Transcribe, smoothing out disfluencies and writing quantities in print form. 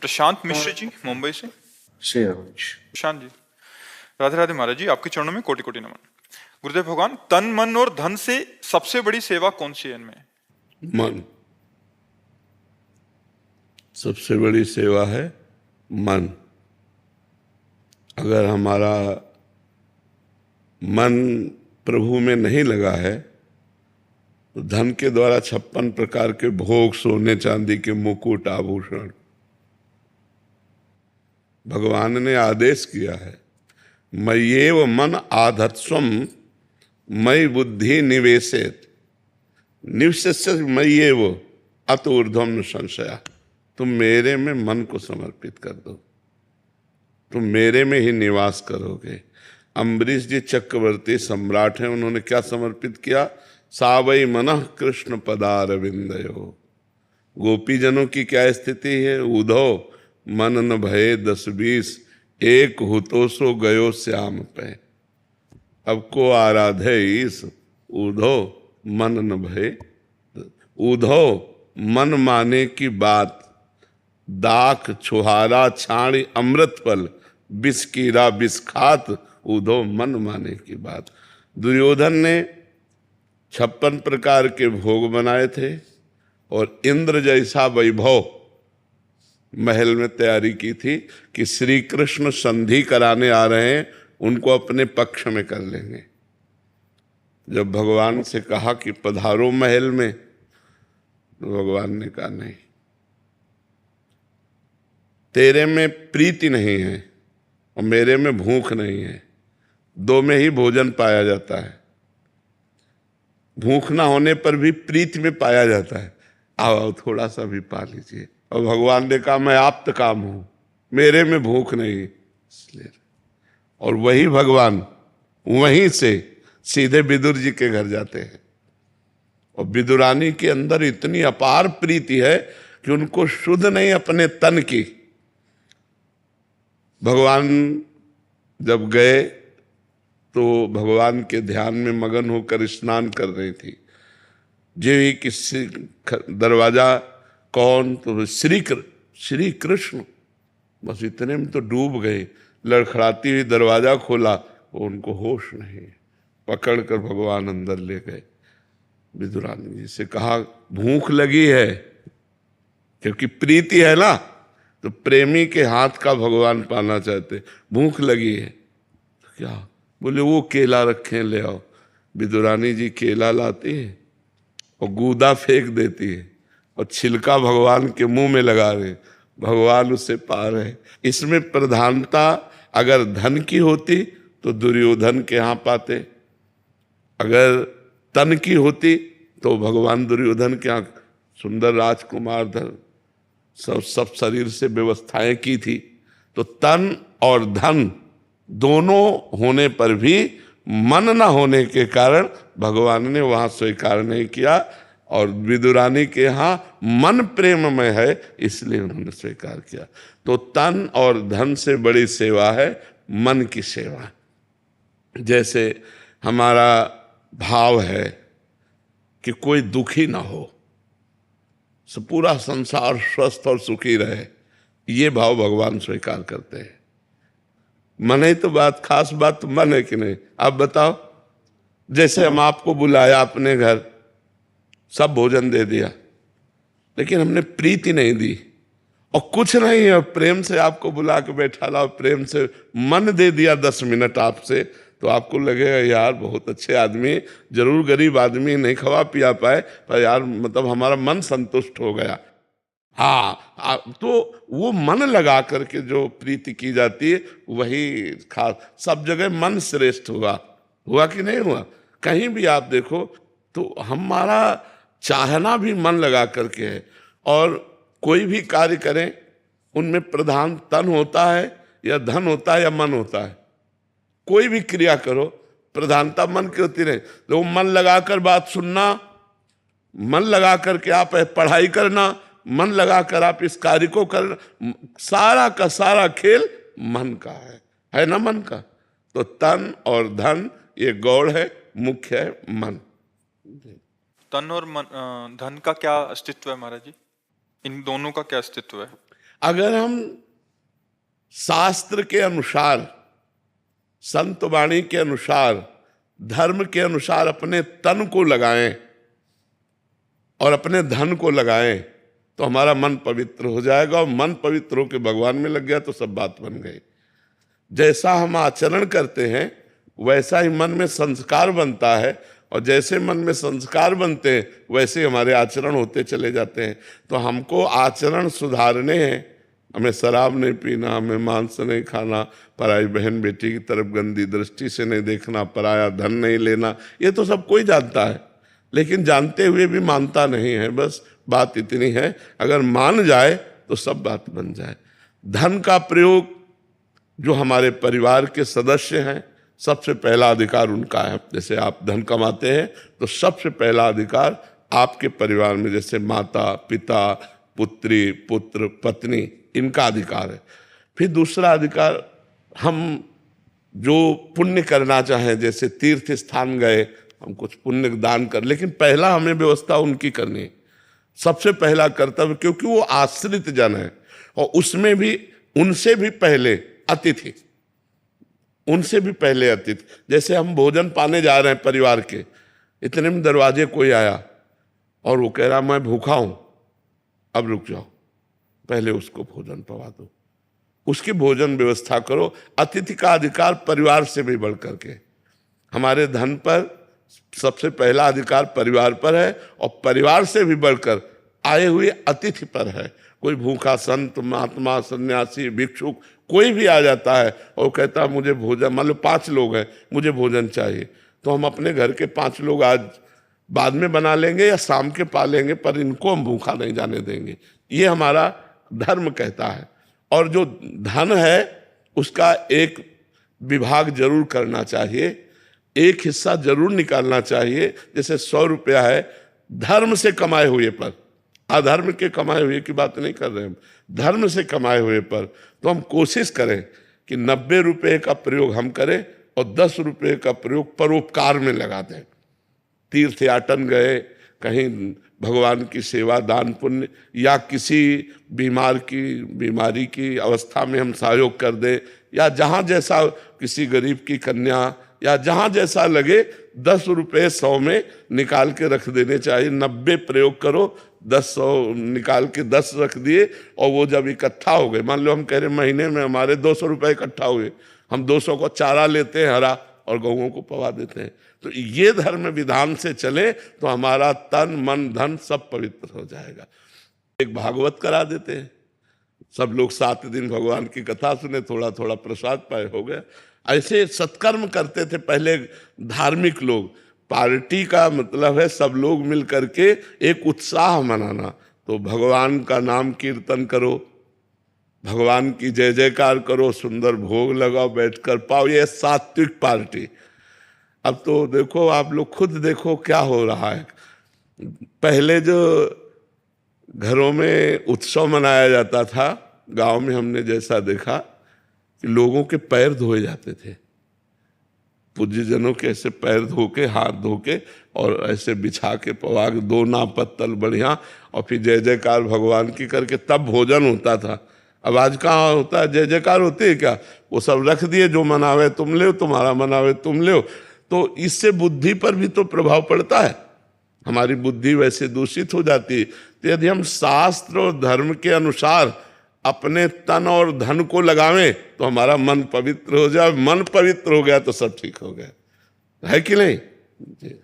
प्रशांत मिश्र जी मुंबई से। प्रशांत जी, राधे राधे महाराज जी, आपके चरणों में कोटि कोटि नमन। गुरुदेव भगवान, तन मन और धन से सबसे बड़ी सेवा कौन सी है इनमें? मन। सबसे बड़ी सेवा है मन। अगर हमारा मन प्रभु में नहीं लगा है तो धन के द्वारा 56 प्रकार के भोग, सोने चांदी के मुकुट, आभूषण, भगवान ने आदेश किया है, मय्येव मन आधत्स्वम मयि बुद्धि निवेशेत निवस्य मय्येव अत ऊर्ध्वम न संशया। तुम मेरे में मन को समर्पित कर दो, तुम मेरे में ही निवास करोगे। अम्बरीश जी चक्रवर्ती सम्राट हैं, उन्होंने क्या समर्पित किया? सावई मनः कृष्ण पदारविंदयो। गोपीजनों की क्या स्थिति है? उधो मन न भये 10-20 एक हुतो सो गयो श्याम पे। अब को आराधे ईस उधो मन न भये। उधो मन माने की बात, दाख छुहारा छाणी अमृत फल, बिस कीरा बिस खात उधो मन माने की बात। दुर्योधन ने 56 प्रकार के भोग बनाए थे और इंद्र जैसा वैभव महल में तैयारी की थी कि श्री कृष्ण संधि कराने आ रहे हैं, उनको अपने पक्ष में कर लेंगे। जब भगवान से कहा कि पधारो महल में, तो भगवान ने कहा नहीं, तेरे में प्रीति नहीं है और मेरे में भूख नहीं है। दो में ही भोजन पाया जाता है, भूख ना होने पर भी प्रीति में पाया जाता है। आओ थोड़ा सा भी पा लीजिए। और भगवान ने कहा मैं आप्त काम हूं, मेरे में भूख नहीं, इसलिए। और वही भगवान वहीं से सीधे विदुर जी के घर जाते हैं और विदुरानी के अंदर इतनी अपार प्रीति है कि उनको शुद्ध नहीं अपने तन की। भगवान जब गए तो भगवान के ध्यान में मगन होकर स्नान कर रही थी। जो ही किसी दरवाजा कौन, तो श्री कृष्ण, बस इतने में तो डूब गए। लड़खड़ाती हुई दरवाजा खोला, वो उनको होश नहीं, पकड़ कर भगवान अंदर ले गए। विदुरानी जी से कहा भूख लगी है, क्योंकि प्रीति है ना, तो प्रेमी के हाथ का भगवान पाना चाहते। भूख लगी है तो क्या? बोले वो केला रखे ले आओ। विदुरानी जी केला लाती है और गूदा फेंक देती है और छिलका भगवान के मुंह में लगा रहे। भगवान उससे पार है। इसमें प्रधानता अगर धन की होती तो दुर्योधन के यहाँ पाते, अगर तन की होती तो भगवान दुर्योधन के यहाँ सुंदर राजकुमार धन सब शरीर से व्यवस्थाएं की थी। तो तन और धन दोनों होने पर भी मन न होने के कारण भगवान ने वहां स्वीकार नहीं किया। और विदुरानी के यहाँ मन प्रेम में है, इसलिए उन्होंने स्वीकार किया। तो तन और धन से बड़ी सेवा है मन की सेवा। जैसे हमारा भाव है कि कोई दुखी ना हो, पूरा संसार स्वस्थ और सुखी रहे, ये भाव भगवान स्वीकार करते हैं। मन है तो बात, खास बात तो मन है कि नहीं? आप बताओ। जैसे हम आपको बुलाया अपने घर, सब भोजन दे दिया, लेकिन हमने प्रीति नहीं दी और कुछ नहीं है, प्रेम से आपको बुला के बैठा ला, प्रेम से मन दे दिया 10 मिनट आपसे, तो आपको लगेगा यार बहुत अच्छे आदमी, जरूर गरीब आदमी, नहीं खवा पिया पाए, पर यार मतलब हमारा मन संतुष्ट हो गया। हाँ, तो वो मन लगा करके जो प्रीति की जाती है वही खास। सब जगह मन श्रेष्ठ हुआ कि नहीं हुआ? कहीं भी आप देखो तो हमारा चाहना भी मन लगा करके है। और कोई भी कार्य करें उनमें प्रधान तन होता है या धन होता है या मन होता है। कोई भी क्रिया करो प्रधानता मन की होती नहीं। तो मन लगाकर बात सुनना, मन लगा करके आप पढ़ाई करना, मन लगाकर आप इस कार्य को करना, सारा का सारा खेल मन का है ना? मन का। तो तन और धन ये गौड़ है, मुख्य है मन। तन और धन का क्या अस्तित्व है महाराज जी? इन दोनों का क्या अस्तित्व है? अगर हम शास्त्र के अनुसार, संत वाणी के अनुसार, धर्म के अनुसार अपने तन को लगाएं और अपने धन को लगाएं तो हमारा मन पवित्र हो जाएगा, और मन पवित्र होकर भगवान में लग गया तो सब बात बन गई। जैसा हम आचरण करते हैं वैसा ही मन में संस्कार बनता है, और जैसे मन में संस्कार बनते हैं वैसे हमारे आचरण होते चले जाते हैं। तो हमको आचरण सुधारने हैं, हमें शराब नहीं पीना, हमें मांस नहीं खाना, पराई बहन बेटी की तरफ गंदी दृष्टि से नहीं देखना, पराया धन नहीं लेना, ये तो सब कोई जानता है, लेकिन जानते हुए भी मानता नहीं है। बस बात इतनी है, अगर मान जाए तो सब बात बन जाए। धन का प्रयोग, जो हमारे परिवार के सदस्य हैं, सबसे पहला अधिकार उनका है। जैसे आप धन कमाते हैं तो सबसे पहला अधिकार आपके परिवार में, जैसे माता पिता, पुत्री पुत्र पत्नी, इनका अधिकार है। फिर दूसरा अधिकार, हम जो पुण्य करना चाहें, जैसे तीर्थ स्थान गए, हम कुछ पुण्य दान कर, लेकिन पहला हमें व्यवस्था उनकी करनी है, सबसे पहला कर्तव्य, क्योंकि वो आश्रित जन है, और उसमें भी उनसे भी पहले अतिथि, उनसे भी पहले अतिथि। जैसे हम भोजन पाने जा रहे हैं परिवार के, इतने में दरवाजे कोई आया और वो कह रहा मैं भूखा हूं, अब रुक जाओ, पहले उसको भोजन पवा दो, उसकी भोजन व्यवस्था करो। अतिथि का अधिकार परिवार से भी बढ़ करके, हमारे धन पर सबसे पहला अधिकार परिवार पर है, और परिवार से भी बढ़कर आए हुए अतिथि पर है। कोई भूखा संत, महात्मा, सन्यासी, भिक्षुक कोई भी आ जाता है और कहता है मुझे भोजन, मान लो 5 लोग हैं, मुझे भोजन चाहिए, तो हम अपने घर के 5 लोग आज बाद में बना लेंगे या शाम के पा लेंगे, पर इनको हम भूखा नहीं जाने देंगे। ये हमारा धर्म कहता है। और जो धन है उसका एक विभाग जरूर करना चाहिए, एक हिस्सा जरूर निकालना चाहिए। जैसे 100 रुपया है धर्म से कमाए हुए पर, अधर्म के कमाए हुए की बात नहीं कर रहे हैं, धर्म से कमाए हुए पर, तो हम कोशिश करें कि 90 रुपये का प्रयोग हम करें और 10 रुपये का प्रयोग परोपकार में लगा दें। तीर्थ याटन गए, कहीं भगवान की सेवा, दान पुण्य, या किसी बीमारी की अवस्था में हम सहयोग कर दें, या जहाँ जैसा किसी गरीब की कन्या, या जहाँ जैसा लगे 10 रुपये 100 में निकाल के रख देने चाहिए। 90 प्रयोग करो, 100 निकाल के 10 रख दिए, और वो जब इकट्ठा हो गए, मान लो हम कह रहे महीने में हमारे 200 रुपये इकट्ठा हुए, हम 200 को चारा लेते हैं हरा और गऊओं को पवा देते हैं। तो ये धर्म विधान से चले तो हमारा तन मन धन सब पवित्र हो जाएगा। एक भागवत करा देते हैं, सब लोग 7 दिन भगवान की कथा सुने, थोड़ा थोड़ा प्रसाद पाए, हो गया। ऐसे सत्कर्म करते थे पहले धार्मिक लोग। पार्टी का मतलब है सब लोग मिल करके एक उत्साह मनाना। तो भगवान का नाम कीर्तन करो, भगवान की जय जयकार करो, सुंदर भोग लगाओ, बैठकर पाओ, ये सात्विक पार्टी। अब तो देखो, आप लोग खुद देखो क्या हो रहा है। पहले जो घरों में उत्सव मनाया जाता था, गांव में हमने जैसा देखा कि लोगों के पैर धोए जाते थे, पूज्य जनों के ऐसे पैर धो के, हाथ धो के, और ऐसे बिछा के पवाग 2 ना पत्तल बढ़िया, और फिर जय जयकार भगवान की करके तब भोजन होता था। अब आज कहाँ होता है, जय जयकार होती है क्या? वो सब रख दिए, जो मनावे तुम ले, तुम्हारा मनावे तुम ले। तो इससे बुद्धि पर भी तो प्रभाव पड़ता है, हमारी बुद्धि वैसे दूषित हो जाती है। तो यदि हम शास्त्र और धर्म के अनुसार अपने तन और धन को लगावें तो हमारा मन पवित्र हो जाए। मन पवित्र हो गया तो सब ठीक हो गया, है कि नहीं? जी।